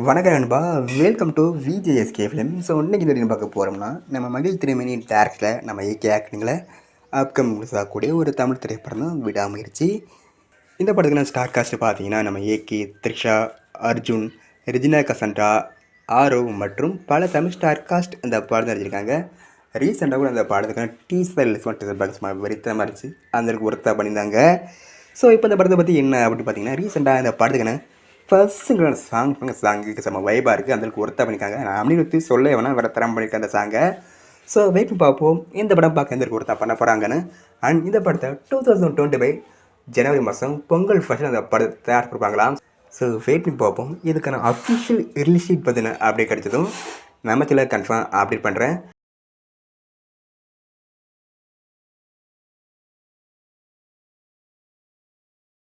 வணக்கம் நண்பா. Welcome to VJSK film. So இன்றைக்கி இந்த பார்க்க போகிறோம்னா நம்ம மகிழ் திருமணி டேரக்டில் நம்ம ஏகே ஆக்டிங்கில் அப்கமிங் ரிலீஸ் ஆகக்கூடிய ஒரு தமிழ் திரைப்படம் தான் விடாமுயற்சி. இந்த படத்துக்கு நான் ஸ்டார் காஸ்ட்டு பார்த்தீங்கன்னா நம்ம AK, Trisha, Arjun, Regina Cassandra, Aarav மற்றும் பல தமிழ் ஸ்டார் காஸ்ட் இந்த படம் நடிச்சிருக்காங்க. ரீசெண்டாக கூட அந்த படத்துக்கான டீசர் ரிலீஸ் பண்ணிட்டு வெறித்தனமாக இருந்துச்சு. அந்த ஒர்க்காக பண்ணியிருந்தாங்க. ஸோ இப்போ இந்த படத்தை பற்றி என்ன அப்படின்னு பார்த்தீங்கன்னா, ரீசெண்டாக இந்த படத்துக்கான ஃபர்ஸ்ட்டுங்கிற சாங்குக்கு செம்ம வைபாக இருக்குது. அந்தளவுக்கு ஒர்த்தாக பண்ணியிருக்காங்க. நான் அப்படின்னு சொல்ல வேணால் வேறு தரம் பண்ணியிருக்கேன் அந்த சாங்கை. ஸோ வெயிட் பண்ணி பார்ப்போம் இந்த படம் பார்க்க எந்த ஒர்த்தாக பண்ண போகிறாங்கன்னு. அண்ட் இந்த படத்தை 2025 ஜனவரி மாதம் பொங்கல் ஃபர்ஸ்ட் அந்த படத்தை தயார் கொடுப்பாங்களாம். ஸோ வெயிட் பண்ணி பார்ப்போம். இதுக்கான அஃபிஷியல் ரிலீஸ் டேட் பார்த்தீங்கன்னா அப்படி கிடைச்சதும் நம்ம சில கன்ஃபார்ம் அப்டேட் பண்ணுறேன்.